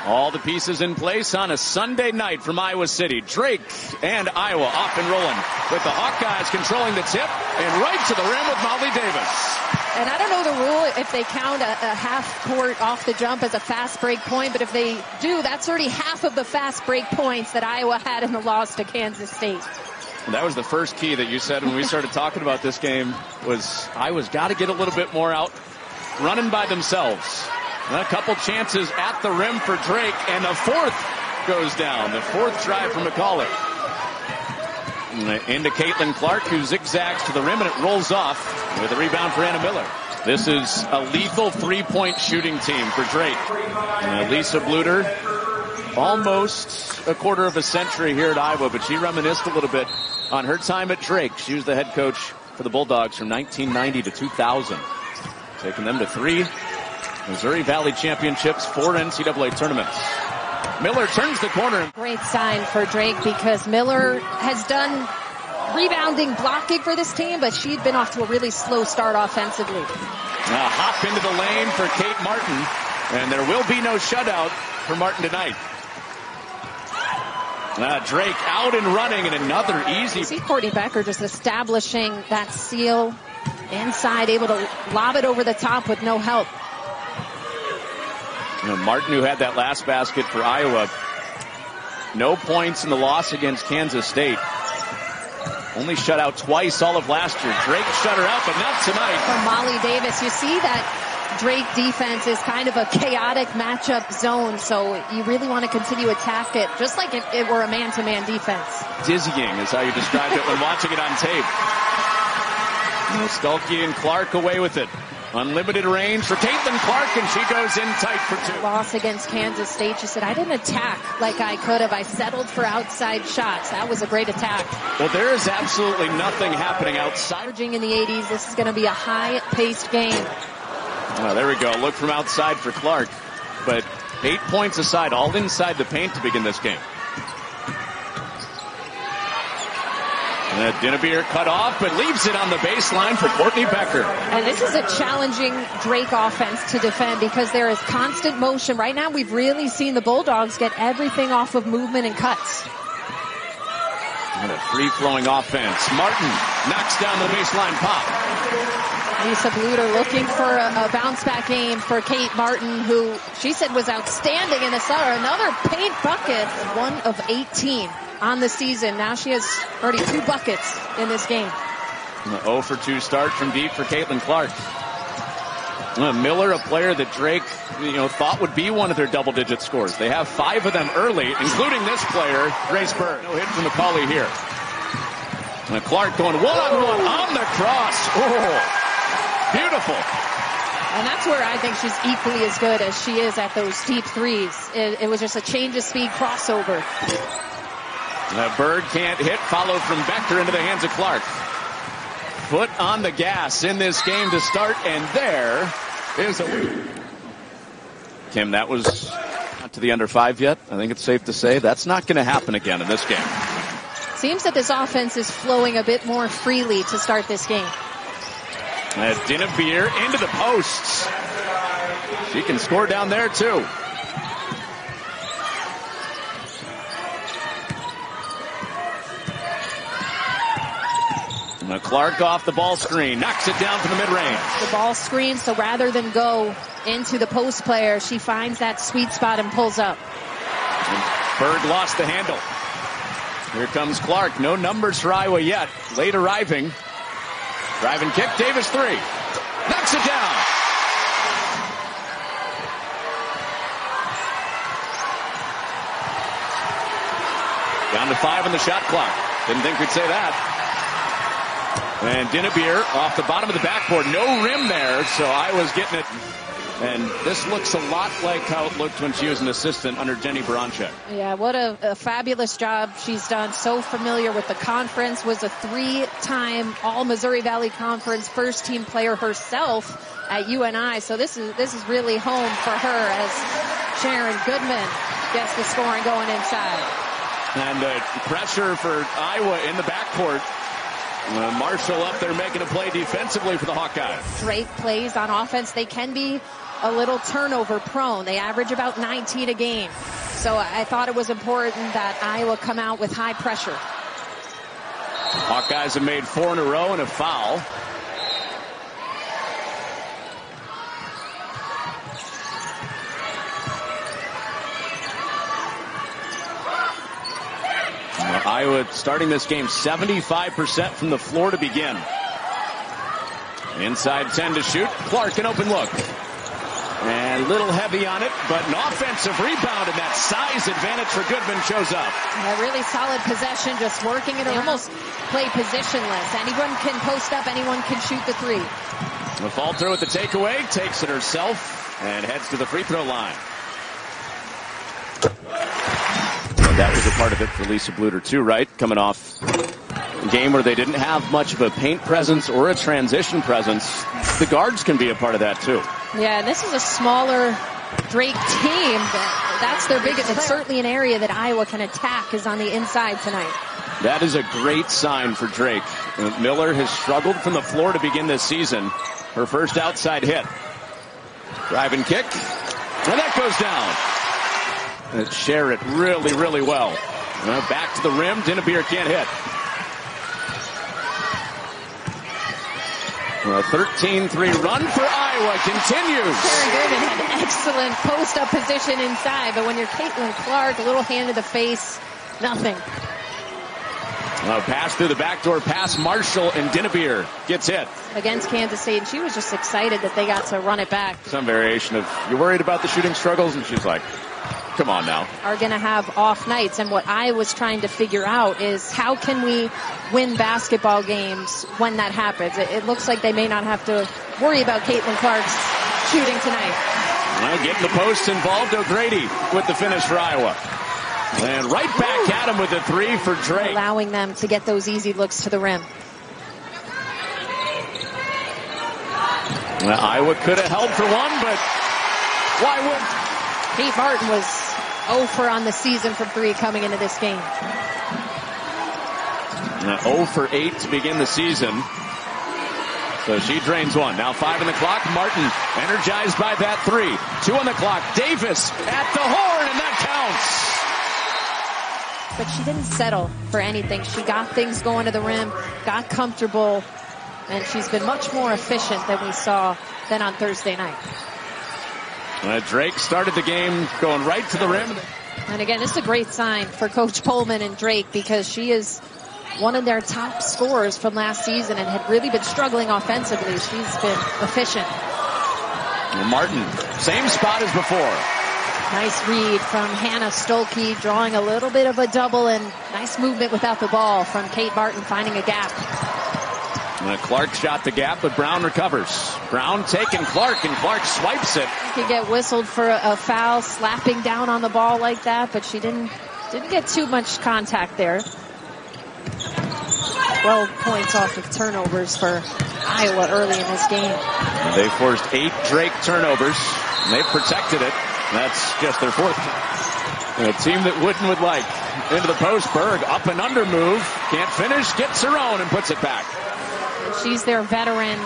All the pieces in place on a Sunday night from Iowa City. Drake and Iowa off and rolling with the Hawkeyes controlling the tip and right to the rim with Molly Davis. And I don't know the rule if they count a half court off the jump as a fast break point, but if they do, that's already half of the fast break points that Iowa had in the loss to Kansas State. And that was the first key that you said when we started talking about this game, was Iowa's got to get a little bit more out running by themselves. And a couple chances at the rim for Drake, and the fourth goes down. The fourth try for McCauley. Into Caitlin Clark, who zigzags to the rim, and it rolls off with a rebound for Anna Miller. This is a lethal three-point shooting team for Drake. Lisa Bluter, almost a quarter of a century here at Iowa, but she reminisced a little bit on her time at Drake. She was the head coach for the Bulldogs from 1990 to 2000, taking them to 3 Missouri Valley championships, 4 NCAA tournaments. Miller turns the corner. Great sign for Drake, because Miller has done rebounding, blocking for this team, but she'd been off to a really slow start offensively. Hop into the lane for Kate Martin, and there will be no shutout for Martin tonight. Drake out and running, and another easy. See Courtney Becker just establishing that seal inside, able to lob it over the top with no help. Martin, who had that last basket for Iowa, no points in the loss against Kansas State. Only shut out twice all of last year. Drake shut her out, but not tonight. For Molly Davis, you see that Drake defense is kind of a chaotic matchup zone, so you really want to continue to attack it, just like if it were a man-to-man defense. Dizzying is how you described it when watching it on tape. Skulke and Clark away with it. Unlimited range for Caitlin Clark, and she goes in tight for 2. Loss against Kansas State. She said, I didn't attack like I could have. I settled for outside shots. That was a great attack. Well, there is absolutely nothing happening outside. Averaging in the 80s. This is going to be a high-paced game. Oh, there we go. Look from outside for Clark. But 8 points aside, all inside the paint to begin this game. Dinnebier cut off, but leaves it on the baseline for Courtney Becker. And this is a challenging Drake offense to defend, because there is constant motion. Right now, we've really seen the Bulldogs get everything off of movement and cuts. And a free-flowing offense. Martin knocks down the baseline pop. Lisa Bluter looking for a bounce-back game for Kate Martin, who she said was outstanding in the summer. Another paint bucket, 1 of 18 on the season. Now she has already 2 buckets in this game. 0 for 2 start from deep for Caitlin Clark. Miller, a player that Drake, thought would be one of their double-digit scores. They have 5 of them early, including this player, Grace Bird. No hit from McCauley here. Clark going one-on-one on the cross. Oh, beautiful. And that's where I think she's equally as good as she is at those deep threes. It was just a change of speed crossover. Bird can't hit, followed from Becker into the hands of Clark. Foot on the gas in this game to start, and there is a win. Kim, that was not to the under 5 yet. I think it's safe to say that's not going to happen again in this game. Seems that this offense is flowing a bit more freely to start this game. Dinnebier into the posts. She can score down there too. Clark off the ball screen, knocks it down from the mid-range. The ball screen, so rather than go into the post player, she finds that sweet spot and pulls up. And Berg lost the handle. Here comes Clark. No numbers for Iowa yet. Late arriving. Driving kick, Davis 3. Knocks it down. Down to 5 on the shot clock. Didn't think we'd say that. And Dinnebier off the bottom of the backboard. No rim there, so Iowa's getting it. And this looks a lot like how it looked when she was an assistant under Jenny Baranchek. Yeah, what a fabulous job she's done. So familiar with the conference. Was a 3-time All-Missouri Valley Conference first-team player herself at UNI. So this is really home for her as Sharon Goodman gets the scoring going inside. And pressure for Iowa in the backcourt. Marshall up there making a play defensively for the Hawkeyes. Drake plays on offense. They can be a little turnover prone. They average about 19 a game. So I thought it was important that Iowa come out with high pressure. Hawkeyes have made 4 in a row and a foul. Iowa starting this game 75% from the floor to begin. Inside 10 to shoot. Clark, an open look. And a little heavy on it, but an offensive rebound, and that size advantage for Goodman shows up. A really solid possession, just working it. They almost play positionless. Anyone can post up, anyone can shoot the three. The fall through with the takeaway, takes it herself, and heads to the free throw line. And that was a part of it for Lisa Bluder too, right? Coming off a game where they didn't have much of a paint presence or a transition presence. The guards can be a part of that too. Yeah, this is a smaller Drake team. That's their biggest. It's certainly an area that Iowa can attack is on the inside tonight. That is a great sign for Drake. Miller has struggled from the floor to begin this season. Her first outside hit. Drive and kick. And that goes down. Share it really, really well. Back to the rim. Dinnebier can't hit. A 13-3 run for Iowa continues. Sharon Goodman had an excellent post-up position inside, but when you're Caitlin Clark, a little hand to the face, nothing. Pass through the backdoor pass. Marshall and Dinnebier gets hit. Against Kansas State, and she was just excited that they got to run it back. Some variation of, you're worried about the shooting struggles? And she's like, come on now. Are going to have off nights. And what I was trying to figure out is how can we win basketball games when that happens? It looks like they may not have to worry about Caitlin Clark's shooting tonight. Getting the post involved. O'Grady with the finish for Iowa. And right back at him with a three for Drake. Allowing them to get those easy looks to the rim. Iowa could have held for one, but why would? Kate Martin was 0 for on the season from 3 coming into this game. 0 for 8 to begin the season. So she drains one. Now 5 on the clock. Martin energized by that 3. 2 on the clock. Davis at the horn, and that counts. But she didn't settle for anything. She got things going to the rim, got comfortable, and she's been much more efficient than we saw than on Thursday night. Drake started the game going right to the rim. And again, this is a great sign for Coach Pullman and Drake because she is one of their top scorers from last season and had really been struggling offensively. She's been efficient. Martin, same spot as before. Nice read from Hannah Stolke, drawing a little bit of a double, and nice movement without the ball from Kate Martin, finding a gap. Clark shot the gap, but Brown recovers. Brown taking Clark, and Clark swipes it. Could get whistled for a foul, slapping down on the ball like that, but she didn't get too much contact there. 12 points off of turnovers for Iowa early in this game. They forced 8 Drake turnovers, and they've protected it. That's just their 4th. A team that Wooden would like. Into the post, Berg, up and under move. Can't finish, gets her own and puts it back. She's their veteran.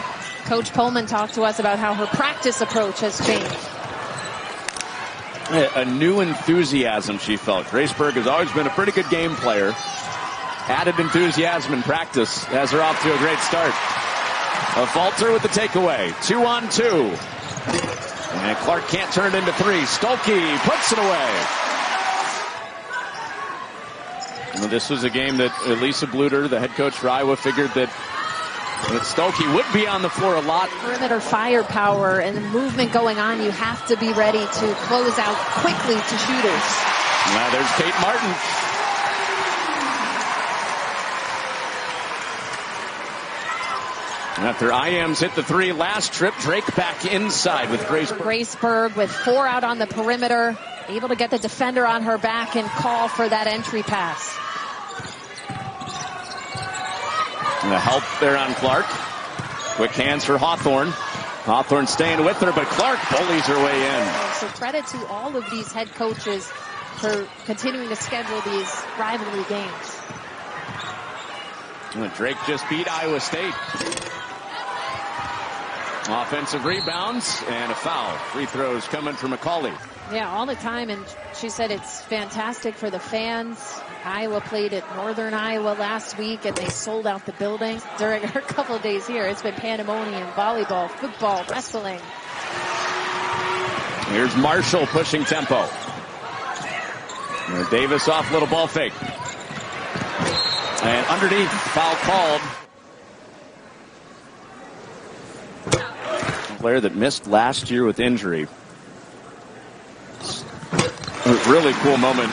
Coach Pullman talked to us about how her practice approach has changed. A new enthusiasm she felt. Grace Berg has always been a pretty good game player. Added enthusiasm in practice has her off to a great start. A falter with the takeaway. 2 on 2. And Clark can't turn it into 3. Stolke puts it away. And this was a game that Lisa Bluder, the head coach for Iowa, figured that Stolke would be on the floor a lot. Perimeter firepower and the movement going on. You have to be ready to close out quickly to shooters. Now there's Kate Martin. After IMs hit the 3 last trip, Drake back inside with Grace Berg. Grace Berg with 4 out on the perimeter, able to get the defender on her back and call for that entry pass. And the help there on Clark. Quick hands for Hawthorne. Hawthorne staying with her, but Clark bullies her way in. So credit to all of these head coaches for continuing to schedule these rivalry games. And Drake just beat Iowa State. Offensive rebounds and a foul. Free throws coming from McCauley. Yeah, all the time, and she said it's fantastic for the fans. Iowa played at Northern Iowa last week, and they sold out the building. During her couple of days here, it's been pandemonium, volleyball, football, wrestling. Here's Marshall pushing tempo. Davis off, little ball fake. And underneath, foul called. A player that missed last year with injury. A really cool moment.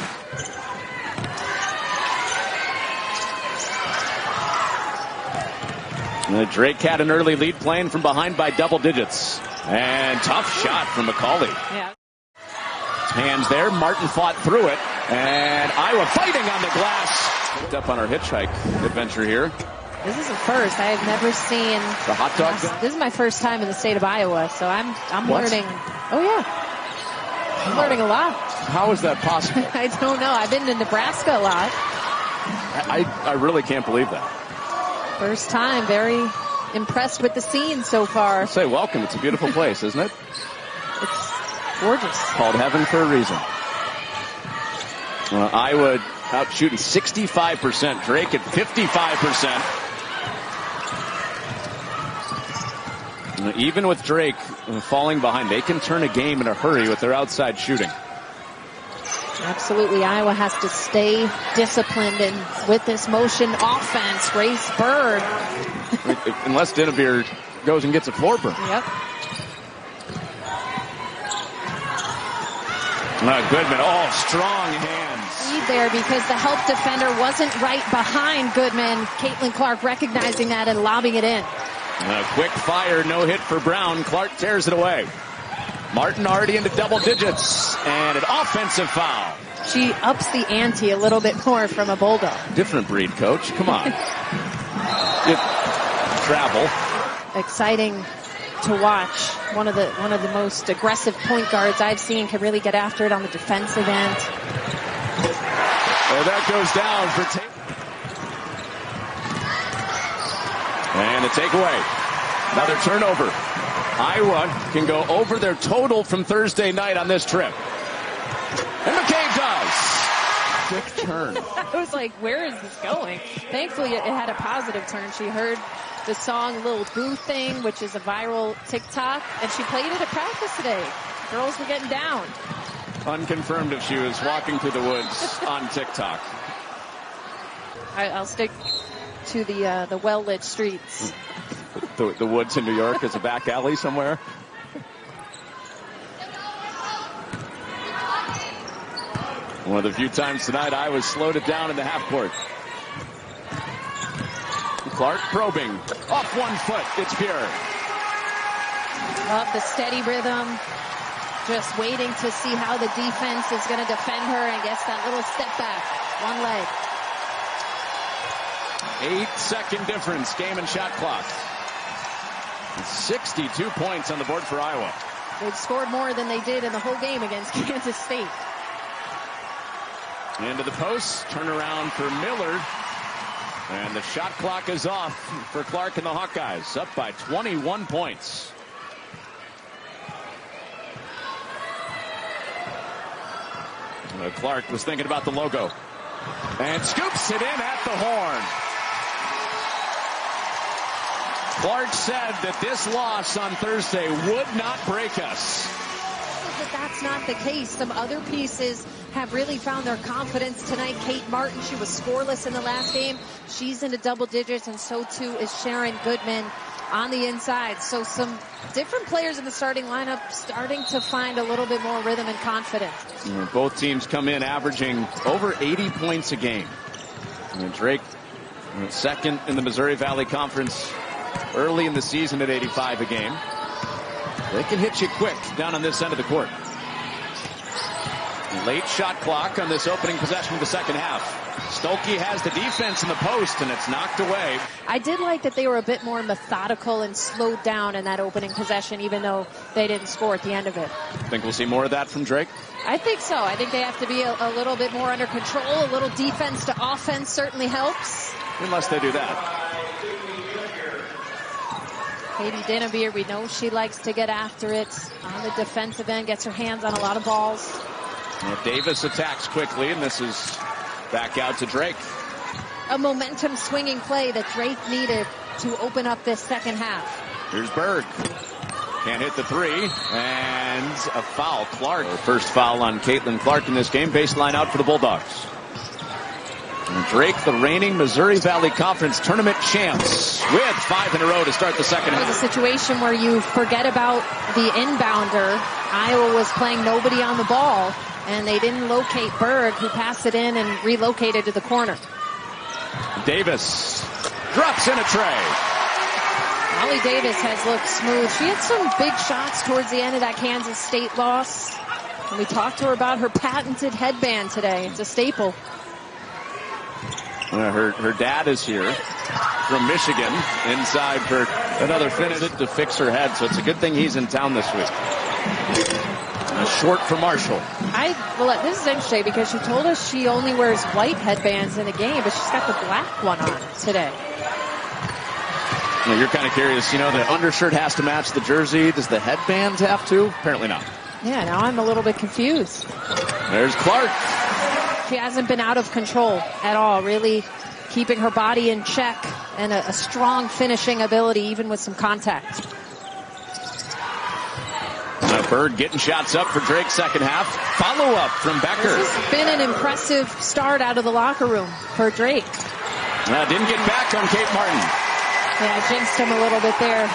Drake had an early lead, playing from behind by double digits. And tough shot from McCauley. Yeah. Hands there. Martin fought through it. And Iowa fighting on the glass. Picked up on our hitchhike adventure here. This is a first. I have never seen the hot dog. This is my first time in the state of Iowa, so I'm learning. Oh yeah, I'm learning a lot. How is that possible? I don't know. I've been to Nebraska a lot. I really can't believe that. First time. Very impressed with the scene so far. Say welcome. It's a beautiful place, isn't it? It's gorgeous. Called heaven for a reason. Iowa out shooting 65%. Drake at 55%. Even with Drake falling behind, they can turn a game in a hurry with their outside shooting. Absolutely. Iowa has to stay disciplined, and with this motion offense, Grace Bird. Unless Dinnebeer goes and gets a floor burn. Yep. Goodman, strong hands. Lead there because the help defender wasn't right behind Goodman. Caitlin Clark recognizing that and lobbing it in. A quick fire, no hit for Brown. Clark tears it away. Martin already into double digits, and an offensive foul. She ups the ante a little bit more from a Bulldog. Different breed, coach. Come on. Travel. Exciting to watch. One of the most aggressive point guards I've seen, can really get after it on the defensive end. Well, that goes down for and a takeaway. Another turnover. Iowa can go over their total from Thursday night on this trip. And McCabe does. Quick turn. I was like, where is this going? Thankfully, it had a positive turn. She heard the song Lil Boo Thing, which is a viral TikTok, and she played it at practice today. Girls were getting down. Unconfirmed if she was walking through the woods on TikTok. I'll stick to the well-lit streets. The woods in New York is a back alley somewhere. One of the few times tonight Iowa slowed it down in the half court. Clark probing. Off 1 foot. It's pure. Love the steady rhythm. Just waiting to see how the defense is going to defend her, and gets that little step back. One leg. 8-second difference. Game and shot clock. 62 points on the board for Iowa. They've scored more than they did in the whole game against Kansas State. Into the post. Turnaround for Miller. And the shot clock is off for Clark and the Hawkeyes. Up by 21 points. Clark was thinking about the logo. And scoops it in at the horn. Clark said that this loss on Thursday would not break us. But that's not the case. Some other pieces have really found their confidence tonight. Kate Martin, she was scoreless in the last game. She's into double digits, and so too is Sharon Goodman on the inside. So some different players in the starting lineup starting to find a little bit more rhythm and confidence. Both teams come in averaging over 80 points a game. Drake second in the Missouri Valley Conference early in the season at 85 a game. They can hit you quick down on this end of the court. Late shot clock on this opening possession of the second half. Stolke has the defense in the post, and it's knocked away. I did like that they were a bit more methodical and slowed down in that opening possession, even though they didn't score at the end of it. Think we'll see more of that from Drake? I think so. I think they have to be a little bit more under control. A little defense to offense certainly helps. Unless they do that. Katie Dinnebier, we know she likes to get after it on the defensive end, gets her hands on a lot of balls. Well, Davis attacks quickly, and this is back out to Drake. A momentum swinging play that Drake needed to open up this second half. Here's Berg. Can't hit the three, and a foul. Clark. First foul on Caitlin Clark in this game. Baseline out for the Bulldogs. And Drake, the reigning Missouri Valley Conference tournament champs, with 5 in a row to start the second half. It was a situation where you forget about the inbounder. Iowa was playing nobody on the ball, and they didn't locate Berg, who passed it in and relocated to the corner. Davis drops in a tray. Molly Davis has looked smooth. She had some big shots towards the end of that Kansas State loss. And we talked to her about her patented headband today. It's a staple. Her dad is here from Michigan, inside for another finish to fix her head. So it's a good thing he's in town this week. Short for Marshall. This is interesting because she told us she only wears white headbands in a game, but she's got the black one on today. Well, you're kind of curious, the undershirt has to match the jersey. Does the headband have to? Apparently not. Yeah, now I'm a little bit confused. There's Clark. She hasn't been out of control at all, really keeping her body in check and a strong finishing ability, even with some contact. Bird getting shots up for Drake second half. Follow up from Becker. This has been an impressive start out of the locker room for Drake. Didn't get back on Kate Martin. Yeah, jinxed him a little bit there.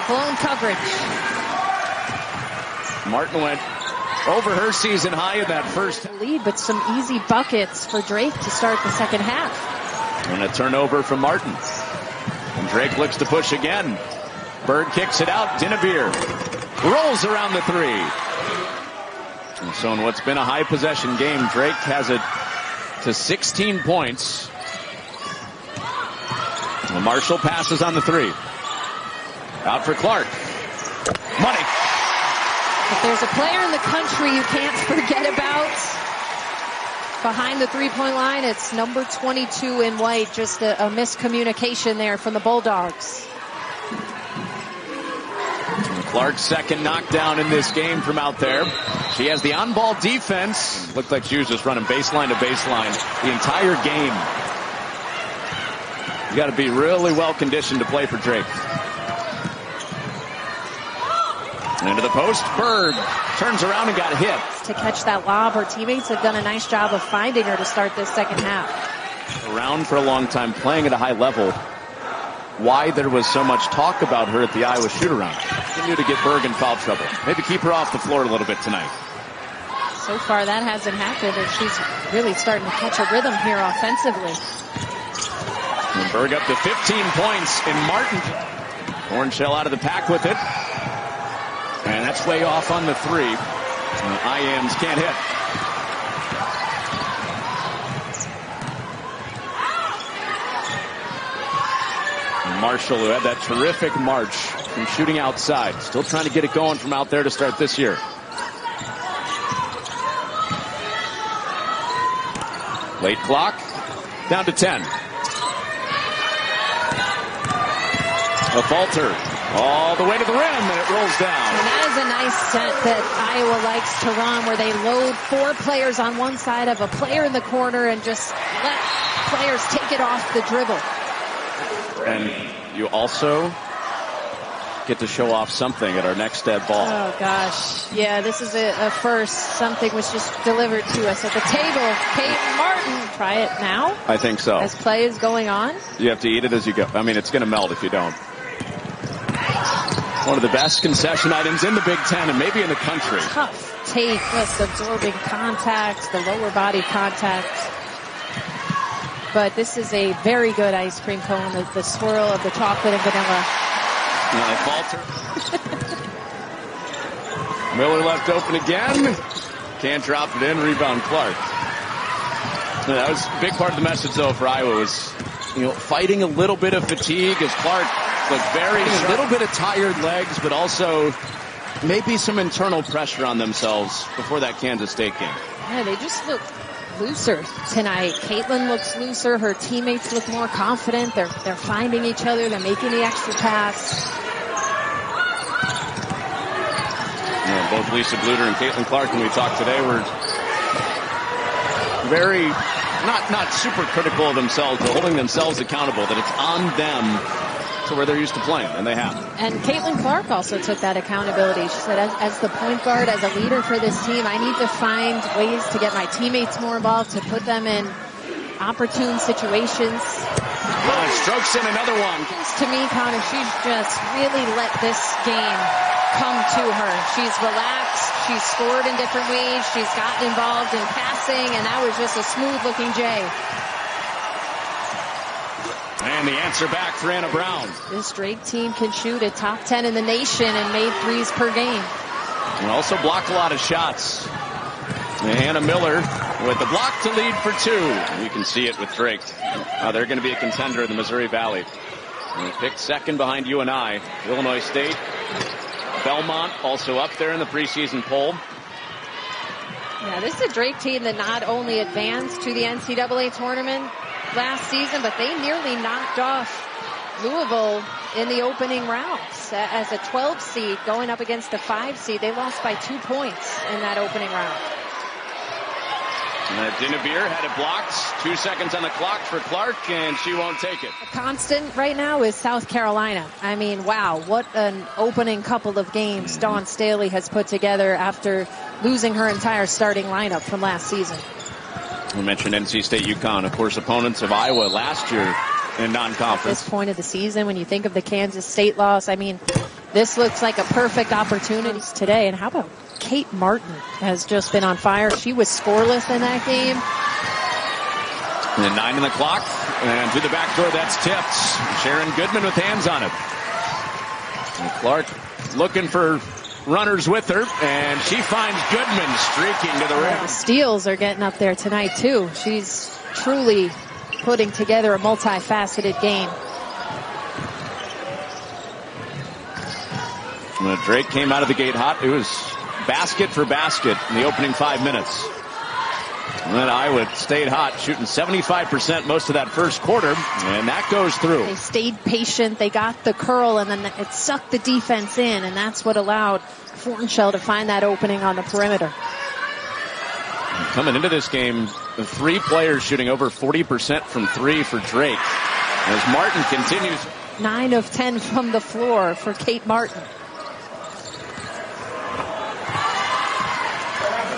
Blown coverage. Martin went over her season high in that first lead, but some easy buckets for Drake to start the second half. And a turnover from Martin. And Drake looks to push again. Bird kicks it out. Dinnebier rolls around the three. And so in what's been a high possession game, Drake has it to 16 points. And Marshall passes on the three. Out for Clark. Money. If there's a player in the country you can't forget about behind the three-point line, it's number 22 in white. Just a miscommunication there from the Bulldogs. Clark's second knockdown in this game from out there. She has the on-ball defense. Looked like she was just running baseline to baseline the entire game. You got to be really well conditioned to play for Drake. Into the post. Bird turns around and got hit. To catch that lob, her teammates have done a nice job of finding her to start this second half. Around for a long time, playing at a high level. Why there was so much talk about her at the Iowa shoot-around. Continue to get Berg in foul trouble. Maybe keep her off the floor a little bit tonight. So far that hasn't happened, and she's really starting to catch a rhythm here offensively. And Berg up to 15 points in Martin. Orange shell out of the pack with it. And that's way off on the three. IAMs can't hit. Marshall, who had that terrific march from shooting outside. Still trying to get it going from out there to start this year. Late clock. Down to 10. A falter. All the way to the rim, and it rolls down. And that is a nice set that Iowa likes to run, where they load 4 players on one side of a player in the corner and just let players take it off the dribble. And you also get to show off something at our next dead ball. Oh, gosh. Yeah, this is a first. Something was just delivered to us at the table. Kate Martin, try it now? I think so. As play is going on? You have to eat it as you go. I mean, it's going to melt if you don't. One of the best concession items in the Big Ten and maybe in the country. Tough take, just absorbing contact, the lower body contact. But this is a very good ice cream cone, the swirl of the chocolate and vanilla. Falter. Miller left open again. Can't drop it in. Rebound Clark. That was a big part of the message, though, for Iowa was, fighting a little bit of fatigue as Clark looked a little bit of tired legs, but also maybe some internal pressure on themselves before that Kansas State game. Yeah, they just look looser tonight. Caitlin looks looser. Her teammates look more confident. They're finding each other. They're making the extra pass. Both Lisa Bluder and Caitlin Clark, when we talked today, were very, not super critical of themselves, but holding themselves accountable, that it's on them to where they're used to playing, and they have. And Caitlin Clark also took that accountability. She said, as the point guard, as a leader for this team, I need to find ways to get my teammates more involved, to put them in opportune situations. Strokes in another one. To me, Connor, she's just really let this game come to her. She's relaxed. She's scored in different ways. She's gotten involved in passing, and that was just a smooth-looking J. And the answer back for Anna Brown. This Drake team can shoot a top 10 in the nation and made threes per game. And also block a lot of shots. Anna Miller with the block to lead for 2. You can see it with Drake. They're going to be a contender in the Missouri Valley. And picked second behind UNI. Illinois State. Belmont also up there in the preseason poll. Yeah, this is a Drake team that not only advanced to the NCAA tournament last season, but they nearly knocked off Louisville in the opening rounds. As a 12 seed going up against a 5 seed, they lost by 2 points in that opening round. Dinnebeer had it blocked. 2 seconds on the clock for Clark, and she won't take it. A constant right now is South Carolina. I mean, wow, what an opening couple of games Dawn Staley has put together after losing her entire starting lineup from last season. We mentioned NC State, UConn, of course, opponents of Iowa last year in non-conference. At this point of the season, when you think of the Kansas State loss, I mean, this looks like a perfect opportunity today. And how about Kate Martin has just been on fire. She was scoreless in that game. And 9 on the clock. And to the back door, that's tipped. Sharon Goodman with hands on it. And Clark looking for runners with her, and she finds Goodman streaking to the rim. The steals are getting up there tonight, too. She's truly putting together a multifaceted game. When Drake came out of the gate hot, it was basket for basket in the opening 5 minutes. And then Iowa stayed hot, shooting 75% most of that first quarter, and that goes through. They stayed patient, they got the curl, and then it sucked the defense in, and that's what allowed Fortenschell to find that opening on the perimeter. Coming into this game, the 3 players shooting over 40% from 3 for Drake. As Martin continues. 9 of 10 from the floor for Kate Martin.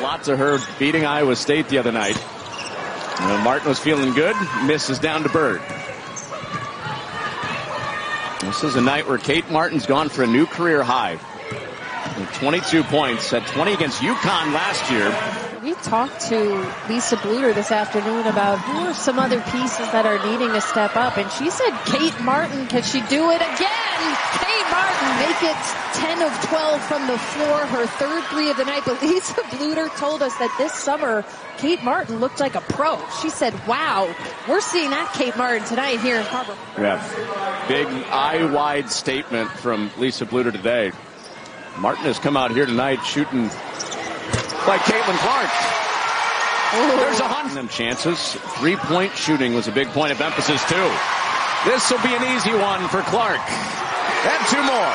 Lots of her beating Iowa State the other night. Martin was feeling good, misses down to Bird. This is a night where Kate Martin's gone for a new career high. 22 points, had 20 against UConn last year. We talked to Lisa Bluder this afternoon about who are some other pieces that are needing to step up, and she said Kate Martin, can she do it again? Kate Martin make it 10 of 12 from the floor, her third 3 of the night. But Lisa Bluder told us that this summer Kate Martin looked like a pro. She said, wow, we're seeing that Kate Martin tonight here in Carver. Yeah, big eye-wide statement from Lisa Bluder today. Martin has come out here tonight shooting like Caitlin Clark. Ooh. There's 100 chances. 3-point shooting was a big point of emphasis, too. This will be an easy one for Clark. And 2 more.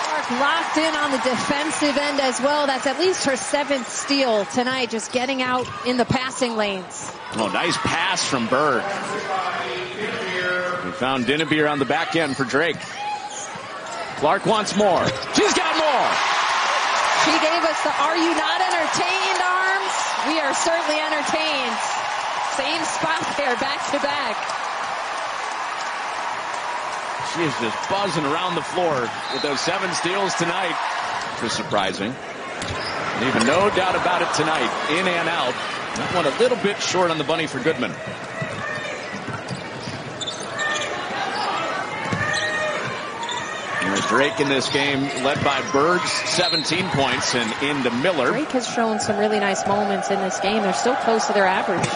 Clark locked in on the defensive end as well. That's at least her 7th steal tonight, just getting out in the passing lanes. Oh, nice pass from Bird. We found Dinnebeer on the back end for Drake. Clark wants more. She's got more. She gave us the "Are you not entertained?" arms. We are certainly entertained. Same spot there, back to back. She is just buzzing around the floor with those 7 steals tonight. Just surprising. Leaving no doubt about it tonight, in and out. That one a little bit short on the bunny for Goodman. Drake in this game led by Bird's 17 points and into Miller. Drake has shown some really nice moments in this game. They're still close to their average.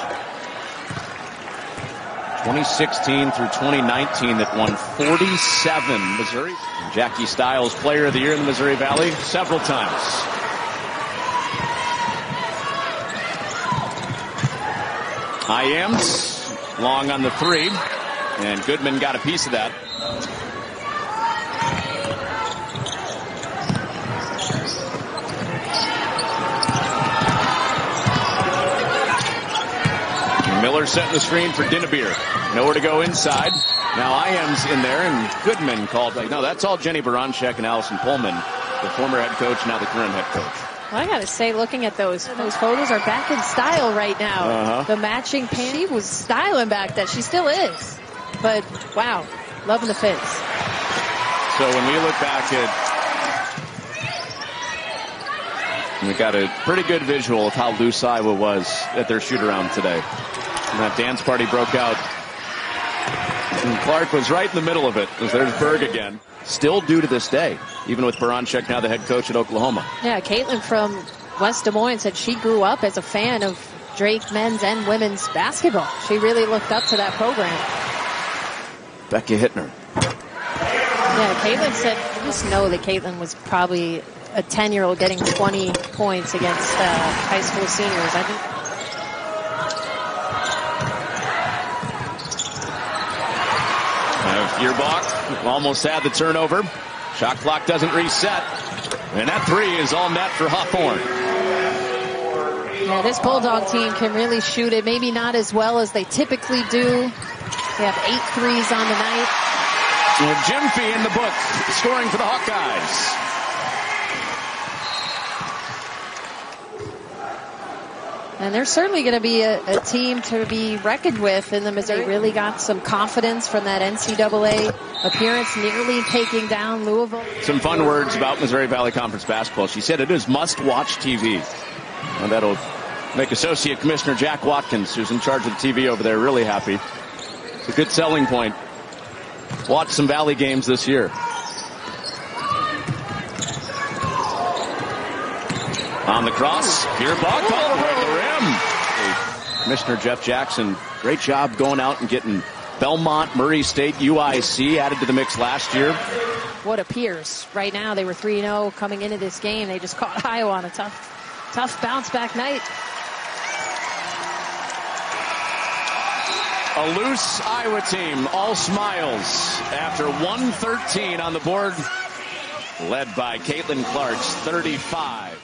2016 through 2019 that won 47 Missouri. Jackie Stiles Player of the Year in the Missouri Valley several times. Iams long on the 3, and Goodman got a piece of that. Miller setting the screen for Dinnebeer. Nowhere to go inside. Now Iam's in there, and Goodman called. No, that's all Jenny Baranchek and Allison Pullman, the former head coach, now the current head coach. Well, I got to say, looking at those photos are back in style right now. The matching pants. She was styling back then. She still is. But, wow, loving the fits. So when we look back we got a pretty good visual of how loose Iowa was at their shoot-around today. And that dance party broke out. And Clark was right in the middle of it. There's Berg again. Still due to this day, even with Baranchek now the head coach at Oklahoma. Yeah, Caitlin from West Des Moines said she grew up as a fan of Drake men's and women's basketball. She really looked up to that program. Becky Hittner. Yeah, Caitlin said, I just know that Caitlin was probably a 10-year-old getting 20 points against high school seniors. I think. Feuerbach almost had the turnover. Shot clock doesn't reset. And that three is all net for Hawthorne. Yeah, this Bulldog team can really shoot it. Maybe not as well as they typically do. They have 8 threes on the night. Jim Fee in the book, scoring for the Hawkeyes. And they're certainly going to be a team to be reckoned with in the Missouri. They really got some confidence from that NCAA appearance, nearly taking down Louisville. Some fun words about Missouri Valley Conference basketball. She said it is must-watch TV. And that'll make Associate Commissioner Jack Watkins, who's in charge of the TV over there, really happy. It's a good selling point. Watch some Valley games this year. On the cross, Feuerbach all over the rim. Commissioner Jeff Jackson, great job going out and getting Belmont, Murray State, UIC added to the mix last year. What appears right now, they were 3-0 coming into this game. They just caught Iowa on a tough bounce back night. A loose Iowa team, all smiles after 113 on the board, led by Caitlin Clark's 35.